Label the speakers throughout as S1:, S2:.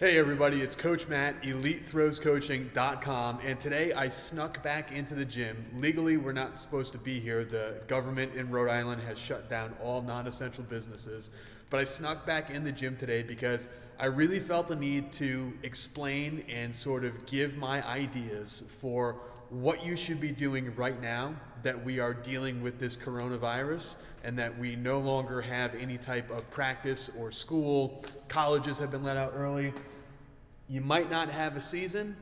S1: Hey everybody, it's Coach Matt, EliteThrowsCoaching.com, and today I snuck back into the gym. Legally, we're not supposed to be here. The government in Rhode Island has shut down all non-essential businesses, but I snuck back in the gym today because I really felt the need to explain and sort of give my ideas for what you should be doing right now that we are dealing with this coronavirus and that we no longer have any type of practice or school. Colleges have been let out early. You might not have a season,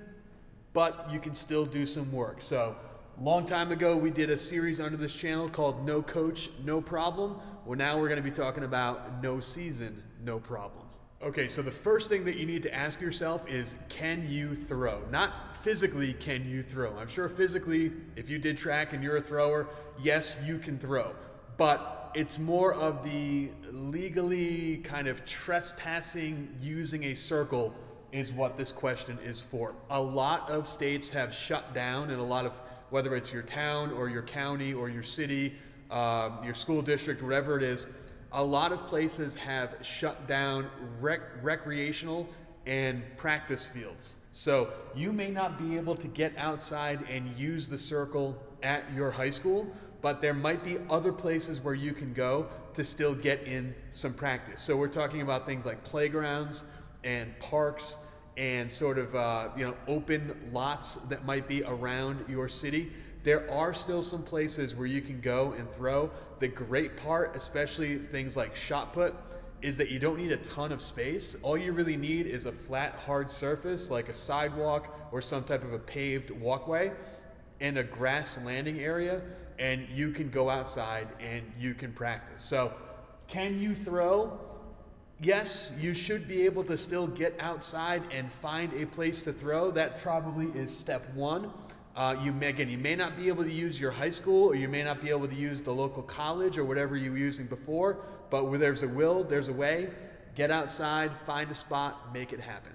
S1: but you can still do some work. So, long time ago, we did a series under this channel called No Coach, No Problem. Well, now we're going to be talking about No Season, No Problem. Okay, so the first thing that you need to ask yourself is, can you throw? Not physically, can you throw? I'm sure physically, if you did track and you're a thrower, yes, you can throw. But it's more of the legally kind of trespassing using a circle is what this question is for. A lot of states have shut down, and a lot of, whether it's your town or your county or your city, your school district, whatever it is, a lot of places have shut down recreational and practice fields. So you may not be able to get outside and use the circle at your high school, but there might be other places where you can go to still get in some practice. So we're talking about things like playgrounds and parks and sort of open lots that might be around your city. There are still some places where you can go and throw. The great part, especially things like shot put, is that you don't need a ton of space. All you really need is a flat, hard surface like a sidewalk or some type of a paved walkway and a grass landing area, and you can go outside and you can practice. So, can you throw? Yes, you should be able to still get outside and find a place to throw. That probably is step one. You may not be able to use your high school, or you may not be able to use the local college or whatever you were using before, but where there's a will, there's a way. Get outside, find a spot, make it happen.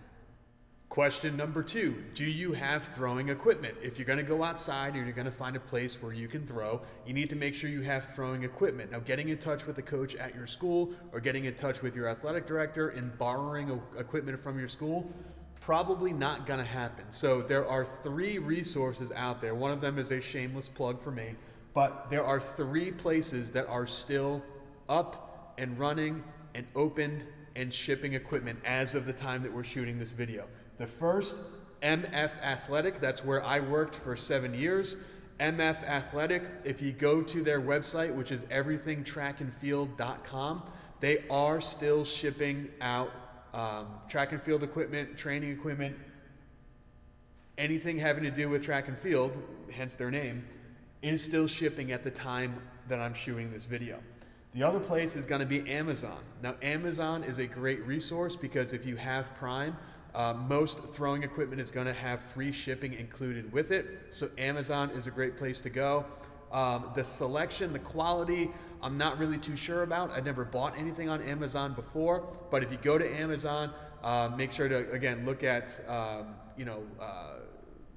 S1: Question number 2, do you have throwing equipment? If you're going to go outside or you're going to find a place where you can throw, you need to make sure you have throwing equipment. Now, getting in touch with the coach at your school or getting in touch with your athletic director and borrowing equipment from your school, probably not going to happen. So there are 3 resources out there. One of them is a shameless plug for me, but there are 3 places that are still up and running and opened and shipping equipment as of the time that we're shooting this video. The first, MF Athletic, that's where I worked for 7 years. MF Athletic, if you go to their website, which is everythingtrackandfield.com, they are still shipping out track and field equipment, training equipment, anything having to do with track and field, hence their name, is still shipping at the time that I'm shooting this video. The other place is going to be Amazon. Now, Amazon is a great resource because if you have Prime, most throwing equipment is going to have free shipping included with it. So Amazon is a great place to go. The selection, the quality, I'm not really too sure about. I never bought anything on Amazon before, but if you go to Amazon, make sure to, again, look at,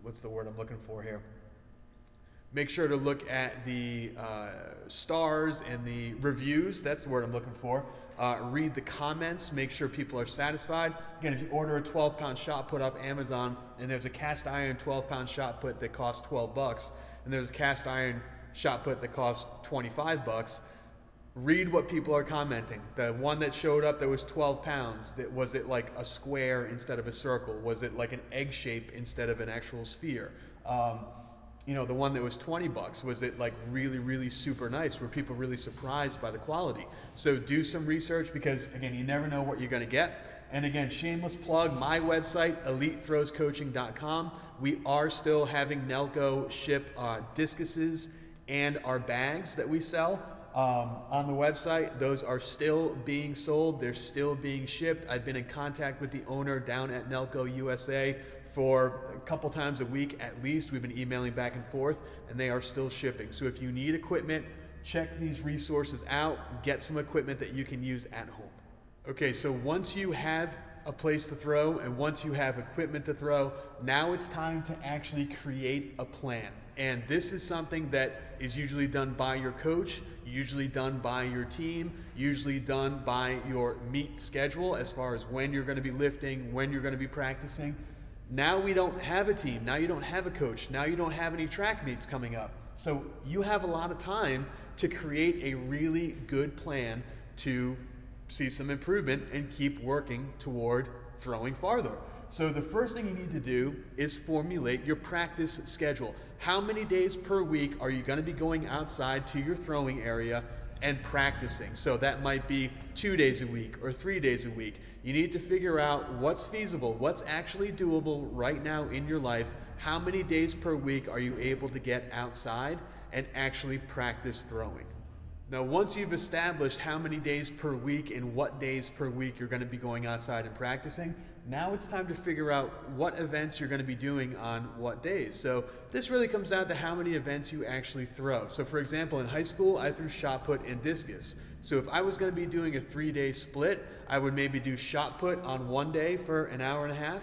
S1: what's the word I'm looking for here? Make sure to look at the stars and the reviews. That's the word I'm looking for. Read the comments. Make sure people are satisfied. Again, if you order a 12-pound shot put off Amazon and there's a cast iron 12-pound shot put that costs $12 and there's a cast iron shot put that costs $25, read what people are commenting. The one that showed up that was 12 pounds, was it like a square instead of a circle? Was it like an egg shape instead of an actual sphere? The one that was $20, was it like really, really super nice? Were people really surprised by the quality? So do some research because, again, you never know what you're going to get. And again, shameless plug, my website, EliteThrowsCoaching.com. We are still having Nelco ship discuses and our bags that we sell on the website. Those are still being sold. They're still being shipped. I've been in contact with the owner down at Nelco USA for a couple times a week at least. We've been emailing back and forth, and they are still shipping. So if you need equipment, check these resources out. Get some equipment that you can use at home. Okay, so once you have a place to throw, and once you have equipment to throw, now it's time to actually create a plan. And this is something that is usually done by your coach, usually done by your team, usually done by your meet schedule as far as when you're going to be lifting, when you're going to be practicing. Now we don't have a team. Now you don't have a coach. Now you don't have any track meets coming up. So you have a lot of time to create a really good plan to see some improvement and keep working toward throwing farther. So the first thing you need to do is formulate your practice schedule. How many days per week are you going to be going outside to your throwing area and practicing? So that might be 2 days a week or 3 days a week. You need to figure out what's feasible, what's actually doable right now in your life. How many days per week are you able to get outside and actually practice throwing? Now, once you've established how many days per week and what days per week you're going to be going outside and practicing, now it's time to figure out what events you're going to be doing on what days. So this really comes down to how many events you actually throw. So for example, in high school, I threw shot put and discus. So if I was going to be doing a 3-day split, I would maybe do shot put on one day for an hour and a half,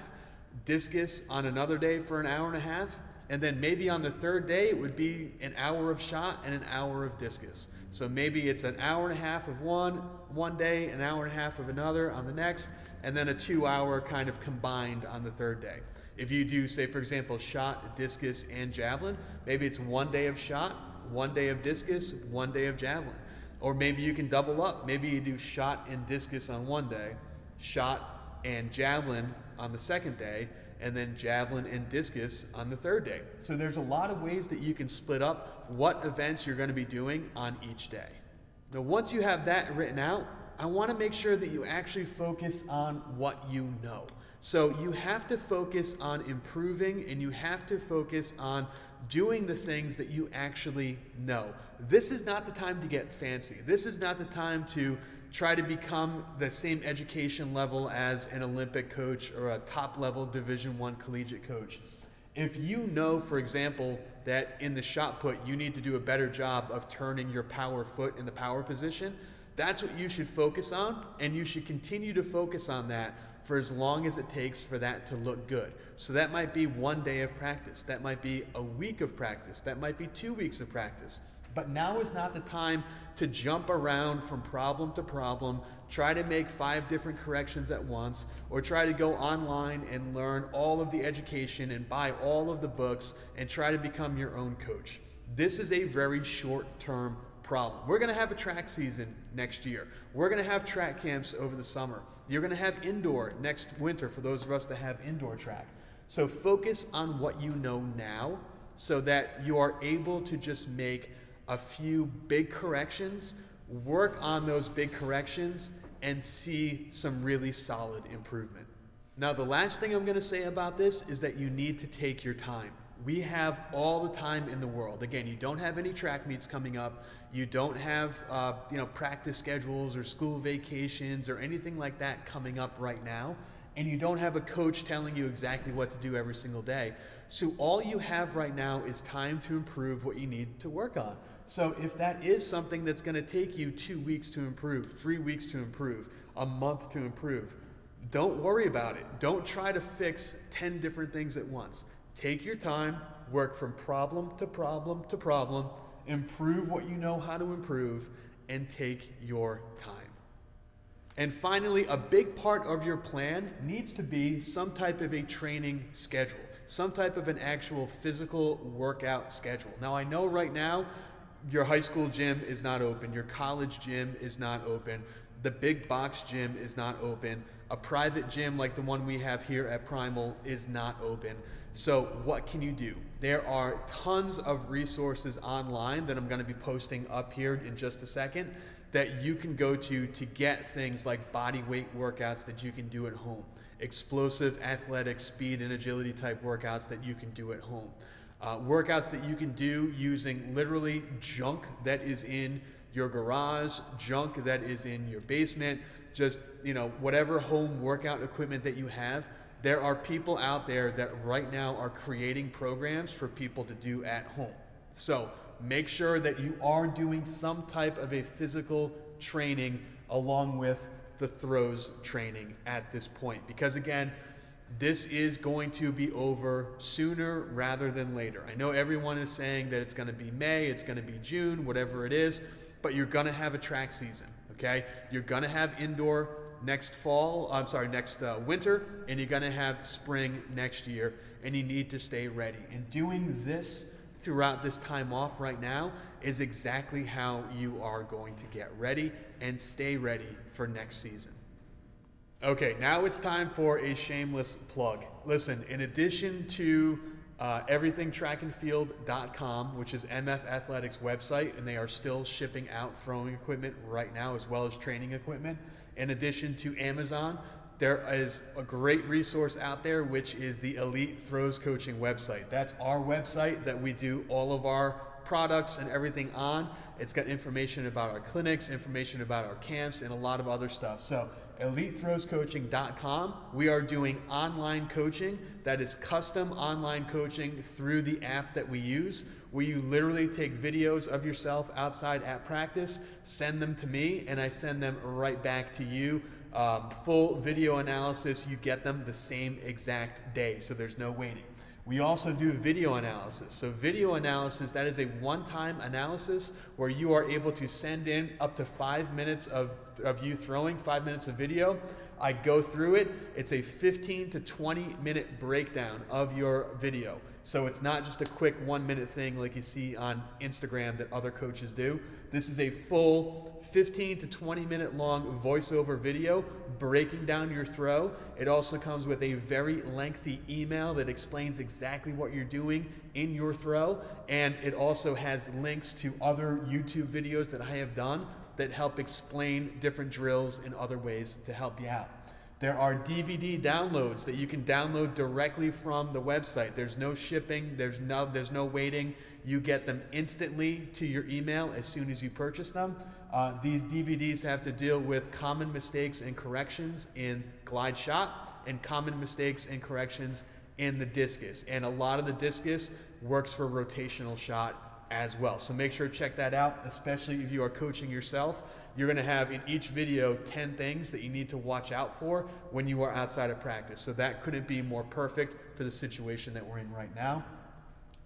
S1: discus on another day for an hour and a half, and then maybe on the third day it would be an hour of shot and an hour of discus. So maybe it's an hour and a half of one day, an hour and a half of another on the next, and then a 2-hour kind of combined on the third day. If you do, say for example, shot, discus, and javelin, maybe it's 1 day of shot, 1 day of discus, 1 day of javelin. Or maybe you can double up. Maybe you do shot and discus on one day, shot and javelin on the second day, and then javelin and discus on the third day. So there's a lot of ways that you can split up what events you're going to be doing on each day. Now, once you have that written out, I want to make sure that you actually focus on what you know. So you have to focus on improving, and you have to focus on doing the things that you actually know. This is not the time to get fancy. This is not the time to try to become the same education level as an Olympic coach or a top-level Division I collegiate coach. If you know, for example, that in the shot put you need to do a better job of turning your power foot in the power position, that's what you should focus on, and you should continue to focus on that for as long as it takes for that to look good. So that might be 1 day of practice, that might be a week of practice, that might be 2 weeks of practice. But now is not the time to jump around from problem to problem, try to make 5 different corrections at once, or try to go online and learn all of the education and buy all of the books and try to become your own coach. This is a very short-term problem. We're going to have a track season next year. We're going to have track camps over the summer. You're going to have indoor next winter for those of us that have indoor track. So focus on what you know now so that you are able to just make a few big corrections, work on those big corrections, and see some really solid improvement. Now, the last thing I'm going to say about this is that you need to take your time. We have all the time in the world. Again, you don't have any track meets coming up. You don't have practice schedules or school vacations or anything like that coming up right now. And you don't have a coach telling you exactly what to do every single day. So all you have right now is time to improve what you need to work on. So if that is something that's going to take you 2 weeks to improve, 3 weeks to improve, a month to improve, don't worry about it. Don't try to fix 10 different things at once. Take your time, work from problem to problem to problem, improve what you know how to improve, and take your time. And finally, a big part of your plan needs to be some type of a training schedule, some type of an actual physical workout schedule. Now, I know right now your high school gym is not open, your college gym is not open, the big box gym is not open, a private gym like the one we have here at Primal is not open. So what can you do? There are tons of resources online that I'm going to be posting up here in just a second that you can go to get things like body weight workouts that you can do at home, explosive athletic speed and agility type workouts that you can do at home, workouts that you can do using literally junk that is in your garage, junk that is in your basement, just whatever home workout equipment that you have. There are people out there that right now are creating programs for people to do at home. So make sure that you are doing some type of a physical training along with the throws training at this point, because again, this is going to be over sooner rather than later. I know everyone is saying that it's going to be May, it's going to be June, whatever it is, but you're going to have a track season, okay? You're going to have indoor next winter, and you're going to have spring next year, and you need to stay ready. And doing this throughout this time off right now is exactly how you are going to get ready and stay ready for next season. Okay, now it's time for a shameless plug. Listen, in addition to everythingtrackandfield.com, which is MF Athletics' website, and they are still shipping out throwing equipment right now as well as training equipment. In addition to Amazon, there is a great resource out there, which is the Elite Throws Coaching website. That's our website that we do all of our products and everything on. It's got information about our clinics, information about our camps, and a lot of other stuff. So EliteThrowsCoaching.com. We are doing online coaching that is custom online coaching through the app that we use, where you literally take videos of yourself outside at practice, send them to me, and I send them right back to you. Full video analysis, you get them the same exact day, so there's no waiting. We also do video analysis. So video analysis, that is a one-time analysis where you are able to send in up to 5 minutes of you throwing, 5 minutes of video. I go through it. It's a 15 to 20 minute breakdown of your video. So it's not just a quick 1 minute thing like you see on Instagram that other coaches do. This is a full 15 to 20 minute long voiceover video breaking down your throw. It also comes with a very lengthy email that explains exactly what you're doing in your throw. And it also has links to other YouTube videos that I have done that help explain different drills and other ways to help you out. There are DVD downloads that you can download directly from the website. There's no shipping, there's no waiting. You get them instantly to your email as soon as you purchase them. These DVDs have to deal with common mistakes and corrections in glide shot and common mistakes and corrections in the discus. And a lot of the discus works for rotational shot as well. So make sure to check that out, especially if you are coaching yourself. You're going to have in each video 10 things that you need to watch out for when you are outside of practice. So that couldn't be more perfect for the situation that we're in right now.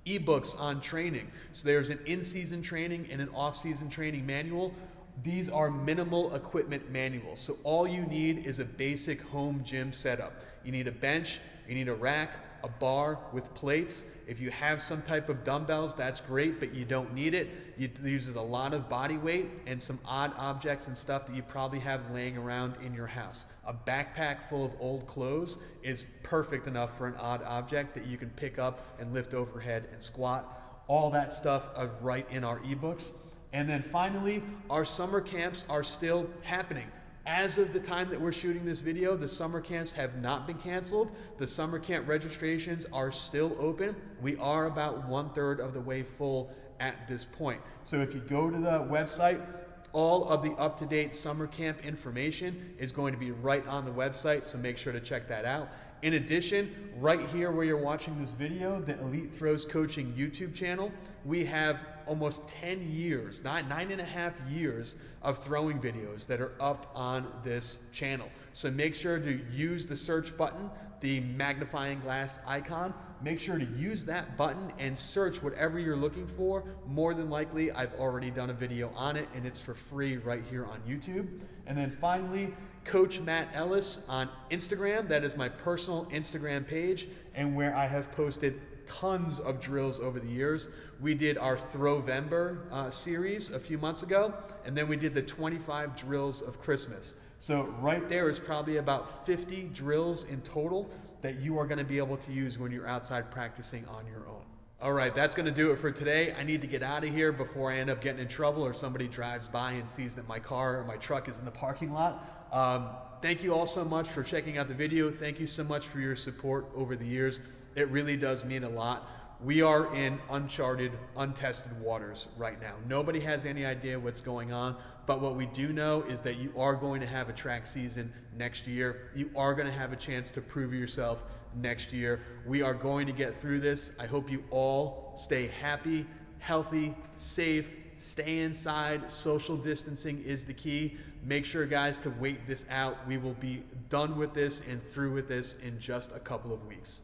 S1: Ebooks on training. So there's an in-season training and an off-season training manual. These are minimal equipment manuals. So all you need is a basic home gym setup. You need a bench, you need a rack, a bar with plates. If you have some type of dumbbells, that's great, but you don't need it. It uses a lot of body weight and some odd objects and stuff that you probably have laying around in your house. A backpack full of old clothes is perfect enough for an odd object that you can pick up and lift overhead and squat. All that stuff are right in our ebooks. And then finally, our summer camps are still happening. As of the time that we're shooting this video, the summer camps have not been canceled. The summer camp registrations are still open. We are about 1/3 of the way full at this point. So if you go to the website, all of the up-to-date summer camp information is going to be right on the website, so make sure to check that out. In addition, right here where you're watching this video, the Elite Throws Coaching YouTube channel, we have almost 10 years, 9.5 years of throwing videos that are up on this channel. So make sure to use the search button, the magnifying glass icon. Make sure to use that button and search whatever you're looking for. More than likely, I've already done a video on it, and it's for free right here on YouTube. And then finally, Coach Matt Ellis on Instagram. That is my personal Instagram page, and where I have posted tons of drills over the years. We did our Throwvember series a few months ago, and then we did the 25 drills of Christmas. So right there is probably about 50 drills in total that you are going to be able to use when you're outside practicing on your own. All right, that's going to do it for today. I need to get out of here before I end up getting in trouble or somebody drives by and sees that my car or my truck is in the parking lot. Thank you all so much for checking out the video. Thank you so much for your support over the years. It really does mean a lot. We are in uncharted, untested waters right now. Nobody has any idea what's going on, but what we do know is that you are going to have a track season next year. You are going to have a chance to prove yourself next year. We are going to get through this. I hope you all stay happy, healthy, safe, stay inside. Social distancing is the key. Make sure, guys, to wait this out. We will be done with this and through with this in just a couple of weeks.